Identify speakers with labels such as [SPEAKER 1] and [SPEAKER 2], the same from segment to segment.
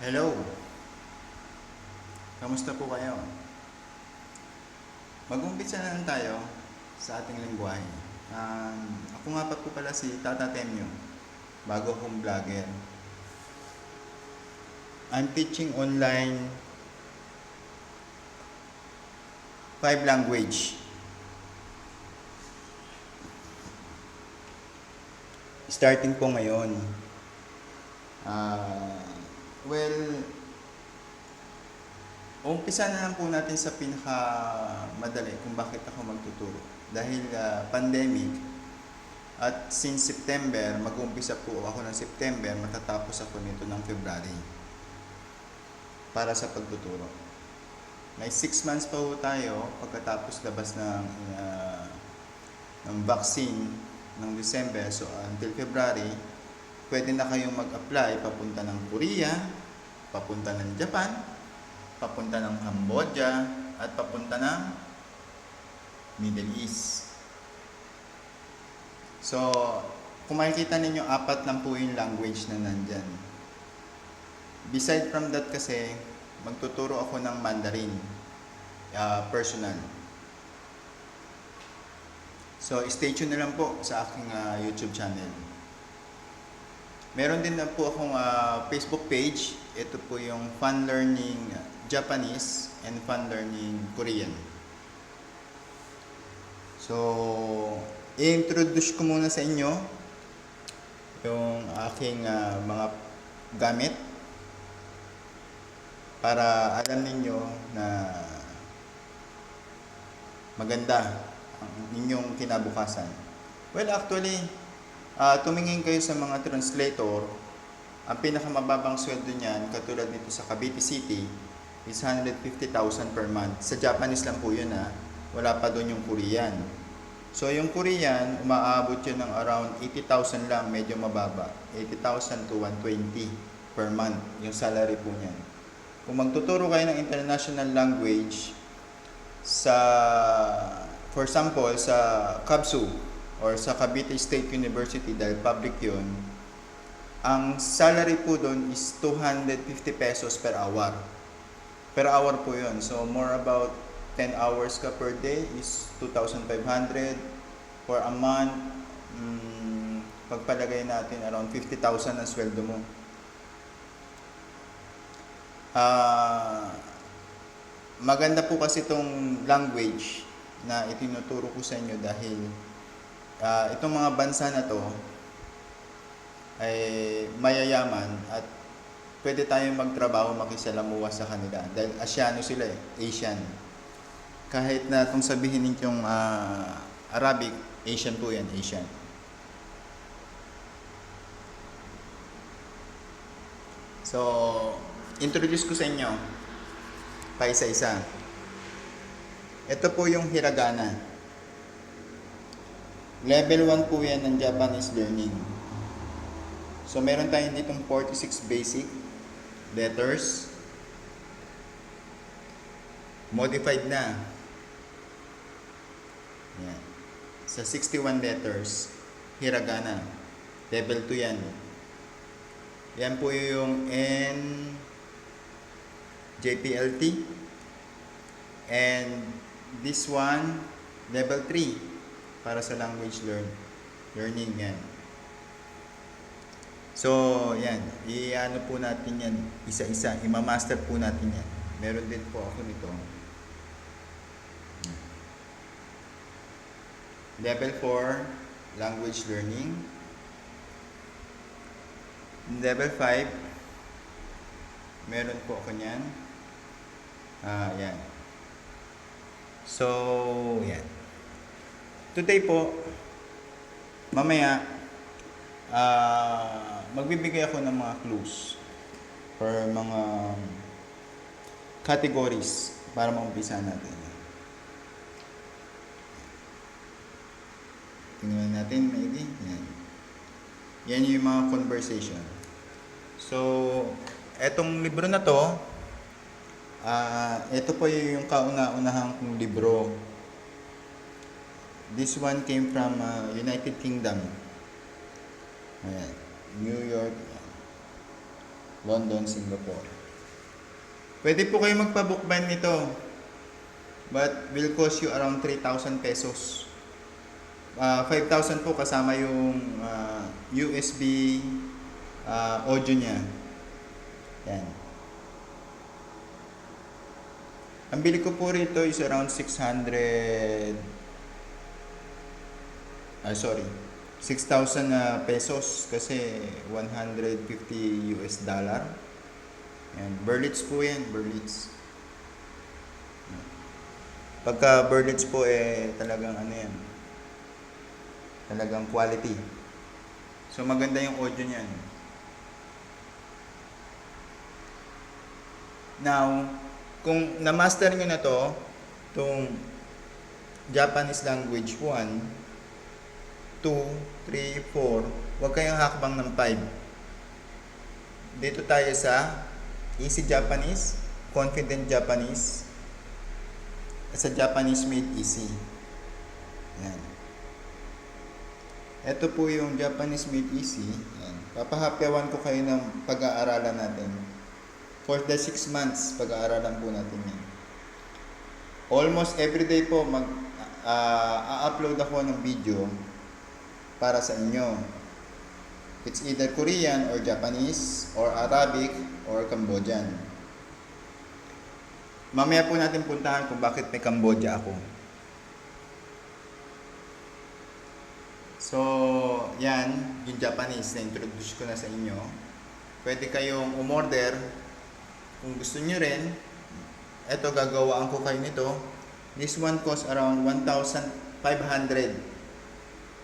[SPEAKER 1] Hello, kamusta po kayo? Mag-umpisa na lang tayo sa ating lingwahe. Ako nga pa po pala si Tata Temyo, bago akong vlogger. I'm teaching online 5 language. Starting po ngayon. Ah, well, umpisa na lang po natin sa pinaka madali kung bakit ako magtuturo. Dahil pandemic at since September, mag-umpisa po ako ng September, matatapos ako nito ng February para sa pagtuturo. May 6 months pa po tayo pagkatapos labas ng vaccine ng December. So until February, pwede na kayong mag-apply papunta ng Korea, papunta ng Japan, papunta ng Cambodia, at papunta ng Middle East. So, kung makikita ninyo, 4 lang po yung language na nandyan. Beside from that kasi, magtuturo ako ng Mandarin, personal. So, stay tuned na lang po sa aking YouTube channel. Meron din na po akong Facebook page. Ito po yung Fun Learning Japanese and Fun Learning Korean. So, i-introduce ko muna sa inyo yung aking mga gamit para alam ninyo na maganda ang inyong kinabukasan. Well, actually, tumingin kayo sa mga translator, ang pinakamababang sweldo niyan, katulad nito sa Cavite City, is 150,000 per month. Sa Japanese lang po yun wala pa doon yung Korean. So yung Korean, umaabot yun ng around 80,000 lang, medyo mababa. 80,000 to 120 per month, yung salary po niyan. Kung magtuturo kayo ng international language, for example, sa KABSU, or sa Cavite State University, dahil public yun, ang salary po doon is 250 pesos per hour. Per hour po yun. So, more about 10 hours ka per day is 2,500. For a month, pagpalagay natin, around 50,000 ang sweldo mo. Maganda po kasi itong language na itinuturo ko sa inyo dahil itong mga bansa na to ay mayayaman at pwede tayong magtrabaho, makisalamuha sa kanila dahil Asyano sila Asian. Kahit na itong sabihin ninyong Arabic, Asian po yan, Asian. So, introduce ko sa inyo pa isa-isa. Ito po yung hiragana. Level 1 po yan ng Japanese learning. So, meron tayong ditong 46 basic letters. Modified na. Yan. Sa 61 letters, hiragana. Level 2 yan. Yan po yung N, JPLT. And this one, level 3. Para sa language learning yan. So, yan. I-ano po natin yan. Isa-isa. I-master po natin yan. Meron din po ako nito. Level 4, language learning. Level 5, meron po ako niyan. Yan. So, yan. Today po, mamaya, magbibigay ako ng mga clues or mga categories para maumpisa natin. Tingnan natin maigi. Yan. Yan yung mga conversation. So, etong libro na to, ito po yung kauna-unahang kong libro. This one came from United Kingdom. Ayan. New York. London, Singapore. Pwede po kayo magpa-bookbind nito. But will cost you around 3,000 pesos. 5,000 po kasama yung USB audio niya. Yan. Ang bili ko po rito is around 6,000 pesos kasi 150 US dollar. Yan, Berlitz po yan, Berlitz. Pagka Berlitz po talagang ano yan, talagang quality. So maganda yung audio niyan. Now, kung na-master nyo na to, itong Japanese language 1, 2, 3, 4, huwag kayong hakbang ng 5. Dito tayo sa Easy Japanese, Confident Japanese, sa Japanese Made Easy. Yan. Ito po yung Japanese Made Easy. Yan. Papahapyawan ko kayo ng pag-aaralan natin. For the 6 months, pag-aaralan po natin yan. Almost every day po a-upload ako ng video para sa inyo. It's either Korean or Japanese or Arabic or Cambodian. Mamaya po natin puntahan kung bakit may Cambodia ako. So, yan, yung Japanese na introduce ko na sa inyo. Pwede kayong umorder. Kung gusto nyo rin, eto gagawaan ko kayo nito. This one costs around 1,500.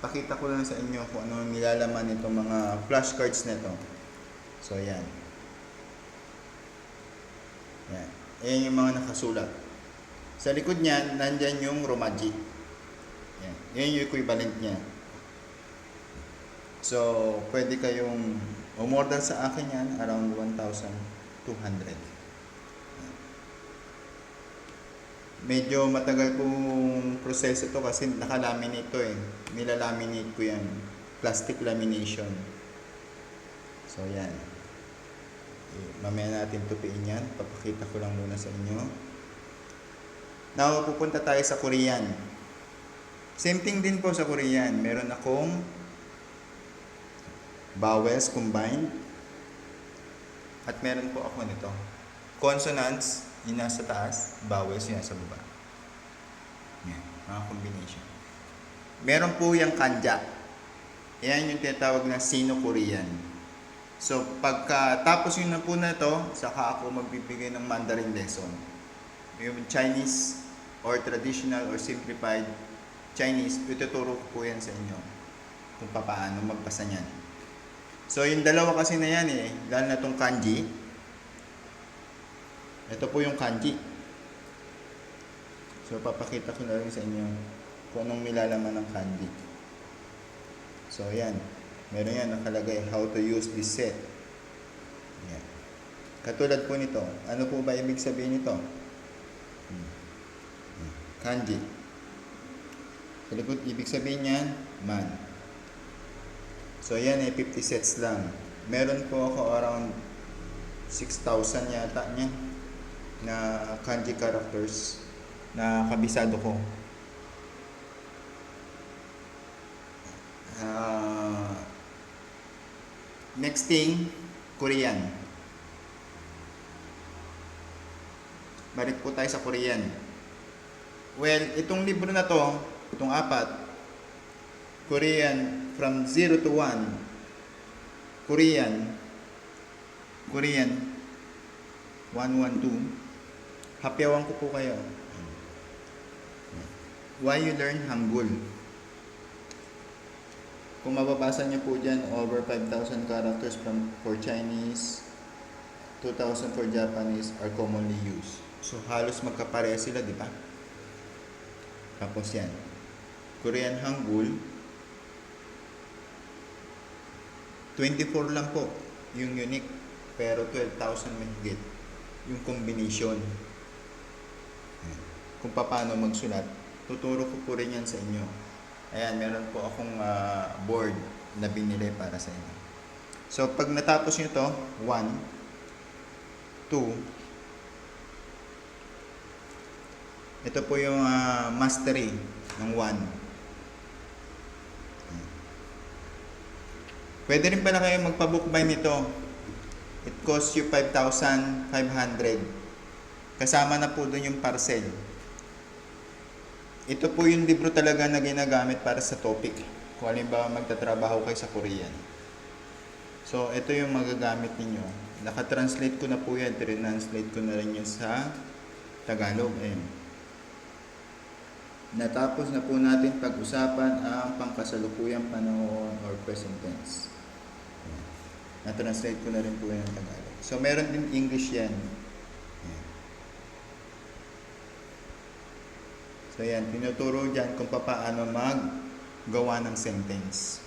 [SPEAKER 1] Pakita ko lang sa inyo kung ano nilalaman nitong mga flashcards nito. So, yan. Yan. Ayan yung mga nakasulat. Sa likod niyan, nandyan yung Romaji. Yan. Yan yung equivalent niya. So, pwede kayong umorder sa akin yan around 1,200. Medyo matagal pong proseso to kasi nakalaminate to Nilalaminate ko yan. Plastic lamination. So, yan. Mamaya natin tupiin yan. Papakita ko lang muna sa inyo. Now, pupunta tayo sa Korean. Same thing din po sa Korean. Meron akong vowels combined. At meron po ako nito. Consonants, yung nasa taas. Vowels, yung nasa baba. Yan, mga combination. Meron po yung kanja. Yan yung tinatawag na Sino-Korean. So, pagkatapos yun na po na ito, saka ako magbibigay ng Mandarin lesson. Yung Chinese or traditional or simplified Chinese, ituturo ko po yan sa inyo kung paano magbasa niyan. So, yung dalawa kasi na yan lalo na itong kanji. Ito po yung kanji. So, papakita ko na rin sa inyo kung anong nilalaman ng kanji. So, yan. Meron yan nakalagay, how to use this set. Yan. Katulad po nito. Ano po ba ibig sabihin nito? Kanji. Sa likod, ibig sabihin yan, man. So, yan 50 sets lang. Meron po ako around 6,000 yata niyan na kanji characters na kabisado ko. Next thing, Korean. Balik po tayo sa Korean. Well, itong libro na to, itong 4, Korean from 0 to 1, Korean 112, hapyawan ko po kayo. Why you learn Hangul. Kung mababasa niyo po dyan, over 5,000 characters for Chinese, 2,000 for Japanese are commonly used. So, halos magkapareha sila, di ba? Tapos yan. Korean Hangul, 24 lang po yung unique, pero 12,000 mahigit yung combination. Kung paano magsulat, tuturo ko po rin yan sa inyo. Ayan, meron po akong board na binili para sa inyo. So, pag natapos nyo to, 1, 2. Ito po yung mastery ng 1. Pwede rin pala kayo magpa-book buy nito. It costs you 5,500. Kasama na po doon yung parcel. Ito po yung libro talaga na ginagamit para sa topic. Kung halimbawa magtatrabaho kayo sa Korean. So, ito yung magagamit ninyo. Naka-translate ko na po yan. Translate ko na rin yan sa Tagalog. Natapos na po natin pag-usapan ang pangkasalukuyang panahon or present tense. Na-translate ko na rin po yan ng Tagalog. So, meron din English yan. So, yan. Tinuturo dyan kung paano maggawa ng sentence.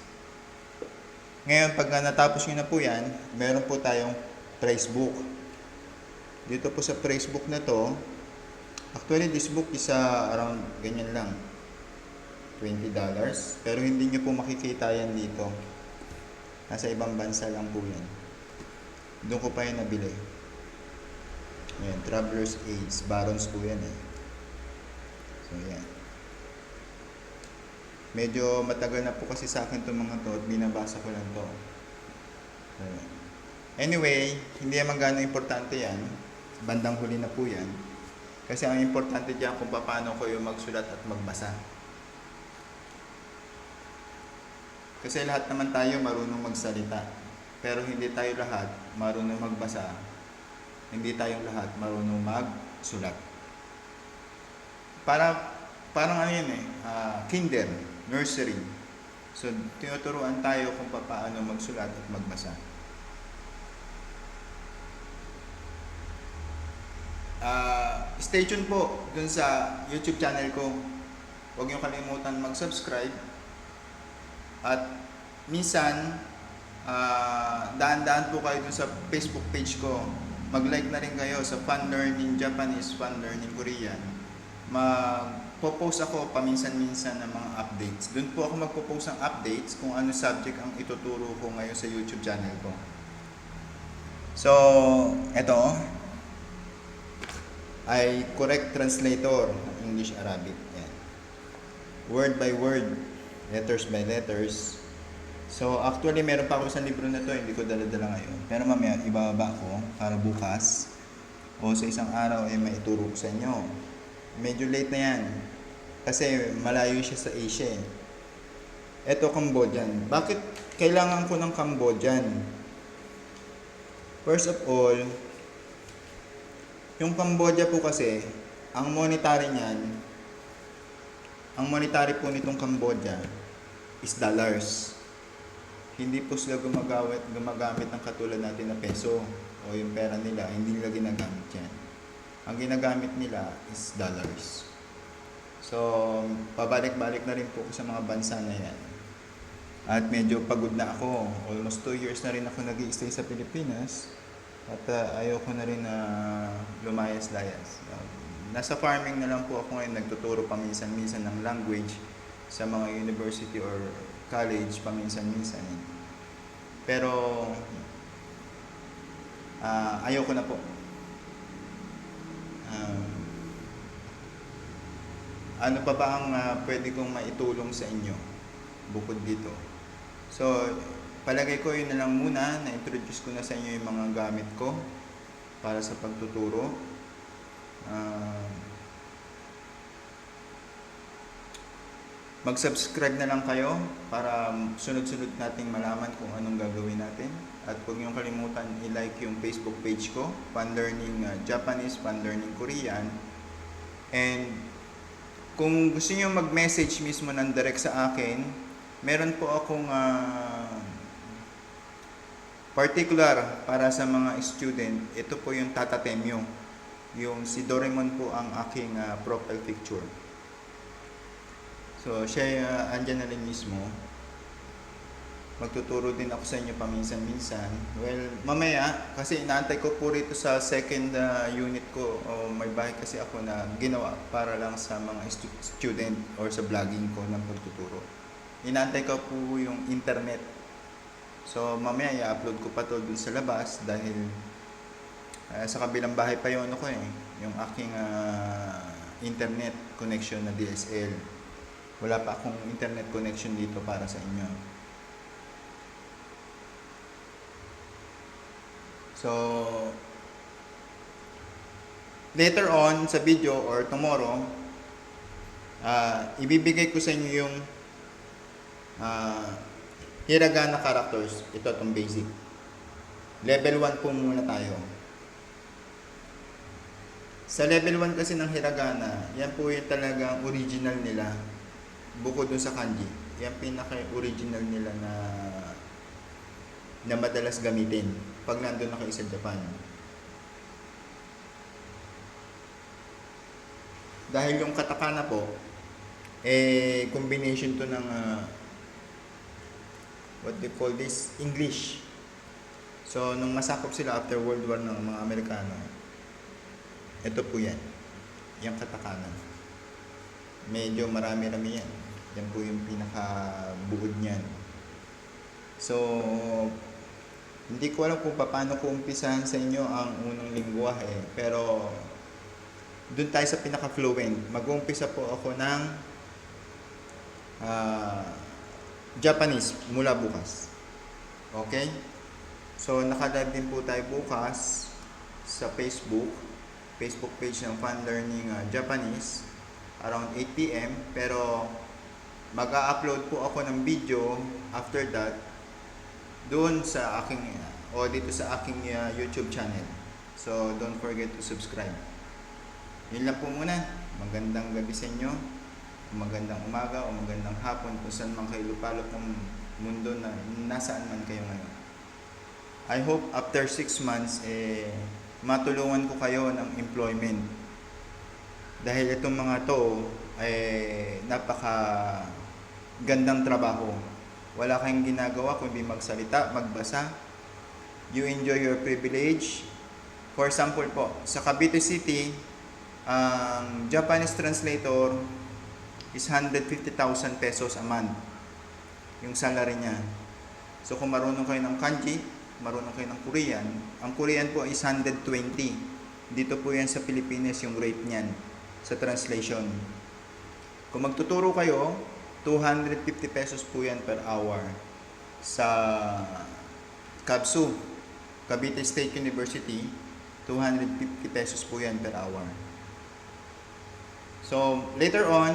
[SPEAKER 1] Ngayon, pag natapos nyo na po yan, meron po tayong price book. Dito po sa price book na to, actually, this book is around ganyan lang. $20. Pero hindi nyo po makikita yan dito. Nasa ibang bansa lang po yan. Doon ko pa yan nabili. Ayan, Traveler's Aids. Barons po yan eh. So, yan. Medyo matagal na po kasi sa akin itong mga to at binabasa ko lang to. So, yan. Anyway, hindi naman gano'ng importante yan. Bandang huli na po yan. Kasi ang importante dyan kung paano kayo magsulat at magbasa. Kasi lahat naman tayo marunong magsalita. Pero hindi tayo lahat marunong magbasa. Hindi tayong lahat marunong magsulat. Parang ano yun kinder, nursery. So, tinuturuan tayo kung paano magsulat at magbasa. Stay tuned po dun sa YouTube channel ko. Huwag niyo kalimutan mag-subscribe. At minsan, daan-daan po kayo dun sa Facebook page ko. Mag-like na rin kayo sa Fun Learning Japanese, Fun Learning Korean. Magpo-post ako paminsan-minsan ng mga updates. Doon po ako magpo-post ng updates kung ano subject ang ituturo ko ngayon sa YouTube channel ko. So, eto ay correct translator ng English-Arabic. Yan. Word by word, letters by letters. So, actually, meron pa ako isang libro na to, hindi ko dala-dala ngayon. Pero mamaya, ibababa ko para bukas o sa isang araw ay maituro ko sa inyo. Medyo late na yan. Kasi malayo siya sa Asia eh. Ito, Cambodian. Bakit kailangan ko ng Cambodian? First of all, yung Cambodia po kasi, ang monetary po nitong Cambodia is dollars. Hindi po sila gumagamit ng katulad natin na peso o yung pera nila, hindi nila ginagamit yan. Ang ginagamit nila is dollars. So, pabalik-balik na rin po sa mga bansa na yan. At medyo pagod na ako. Almost 2 years na rin ako nag-i-stay sa Pilipinas. At ayoko na rin na lumayas-layas. Nasa farming na lang po ako ngayon. Nagtuturo paminsan-minsan ng language sa mga university or college paminsan-minsan. Pero ayoko na po. Ano pa ba ang pwede kong maitulong sa inyo bukod dito? So, palagay ko yun na lang muna. Na-introduce ko na sa inyo yung mga gamit ko para sa pagtuturo. Mag-subscribe na lang kayo para sunod-sunod nating malaman kung anong gagawin natin. At huwag niyong kalimutan i-like yung Facebook page ko, Fun Learning Japanese, Fun Learning Korean. And kung gusto niyo mag-message mismo ng direct sa akin, meron po akong particular para sa mga student. Ito po yung Tata Temyo. Yung si Doraemon po ang aking profile picture. So, siya andyan na rin mismo. Magtuturo din ako sa inyo paminsan-minsan. Well, mamaya, kasi inaantay ko po rito sa second unit ko. May bahay kasi ako na ginawa para lang sa mga student or sa vlogging ko ng pagtuturo. Inaantay ko po yung internet. So, mamaya i-upload ko pa to dun sa labas dahil Sa kabilang bahay pa yung ano ko eh, yung aking internet connection na DSL. Wala pa akong internet connection dito para sa inyo. So, later on sa video or tomorrow, ibibigay ko sa inyo yung hiragana characters. Ito itong basic. Level 1 po muna tayo. Sa level 1 kasi ng hiragana, yan po yung talagang original nila. Bukod dun sa kanji. Yan pinaka-original nila na madalas gamitin pag nandun na kayo sa Japan. Dahil yung katakana po, combination to ng what they call this, English. So, nung masakop sila after World War ng mga Amerikano, ito po yan. Yung katakana. Medyo marami-rami yan. Yan po yung pinakabuod niyan. So, hindi ko alam kung paano ko umpisahan sa inyo ang unang lingwahe. Pero, dun tayo sa pinaka-fluent. Mag-uumpisa po ako ng Japanese mula bukas. Okay? So, naka-live din po tayo bukas sa Facebook page ng Fun Learning Japanese around 8 PM. Pero, mag-a-upload po ako ng video after that doon sa aking o dito sa aking YouTube channel. So, don't forget to subscribe. Yun lang po muna. Magandang gabi sa inyo. Magandang umaga o magandang hapon kung saan man kayo lupalop ng mundo na nasaan man kayo ngayon. I hope after 6 months matulungan ko kayo ng employment. Dahil itong mga to napaka gandang trabaho. Wala kayong ginagawa kundi magsalita, magbasa. You enjoy your privilege. For example po, sa Cavite City, ang Japanese translator is 150,000 pesos a month. Yung salary niya. So kung marunong kayo ng kanji, marunong kayo ng Korean, ang Korean po is 120. Dito po yan sa Pilipinas yung rate niyan sa translation. Kung magtuturo kayo, 250 pesos po yan per hour. Sa KABSU, Cavite State University, 250 pesos po yan per hour. So, later on,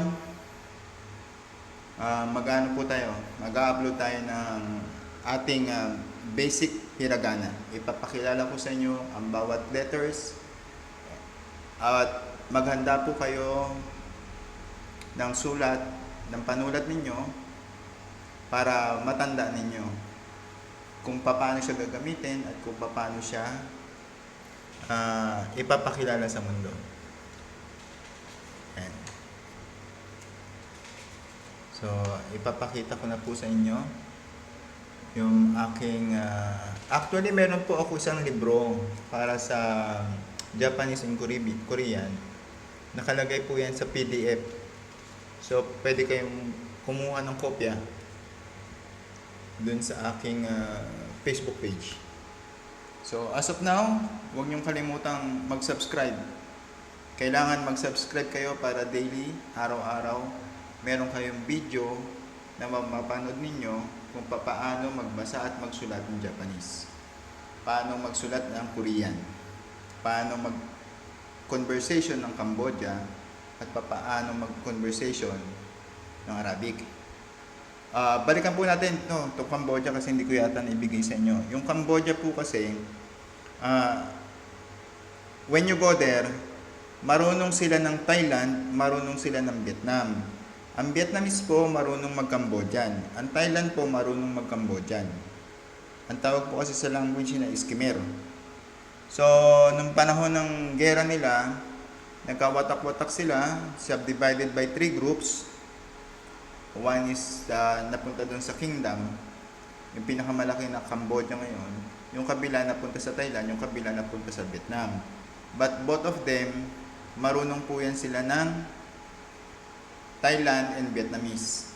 [SPEAKER 1] mag-ano po tayo, mag-upload tayo ng ating basic hiragana. Ipapakilala ko sa inyo ang bawat letters at maghanda po kayo ng sulat, ng panulat ninyo para matanda ninyo kung paano siya gagamitin at kung paano siya ipapakilala sa mundo. Ayan. So, ipapakita ko na po sa inyo yung aking actually meron po ako isang libro para sa Japanese and Korean. Nakalagay po yan sa PDF. So, pwede kayong kumuha ng kopya dun sa aking Facebook page. So, as of now, huwag niyong kalimutang mag-subscribe. Kailangan mag-subscribe kayo para daily, araw-araw, meron kayong video na mapapanood ninyo kung paano magbasa at magsulat ng Japanese. Paano magsulat ng Korean. Paano mag-conversation ng Cambodia at paano mag-conversation ng Arabic. Balikan po natin to Cambodia kasi hindi ko yata naibigay sa inyo. Yung Cambodia po kasi, when you go there, marunong sila ng Thailand, marunong sila ng Vietnam. Ang Vietnamese po marunong mag-Cambodian. Ang Thailand po marunong mag-Cambodian. Ang tawag po kasi sa language na is Khmer. So, nung panahon ng gera nila, nagkawatak-watak sila, subdivided by 3 groups. One is napunta doon sa kingdom, yung pinakamalaki na Cambodia ngayon. Yung kabila napunta sa Thailand, yung kabila napunta sa Vietnam. But both of them, marunong po yan sila ng Thailand and Vietnamese.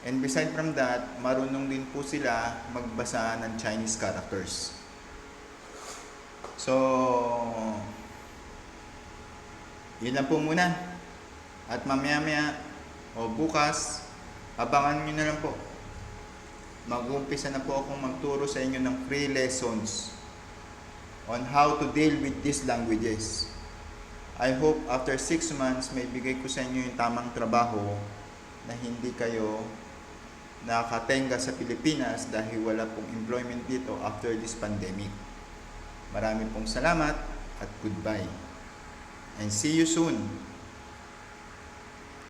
[SPEAKER 1] And beside from that, marunong din po sila magbasa ng Chinese characters. So, yun lang po muna. At mamaya-maya o bukas, abangan nyo na lang po. Mag-uumpisa na po akong magturo sa inyo ng free lessons on how to deal with these languages. I hope after 6 months may bigay ko sa inyo yung tamang trabaho na hindi kayo nakatenga sa Pilipinas dahil wala pong employment dito after this pandemic. Maraming pong salamat at goodbye. And see you soon.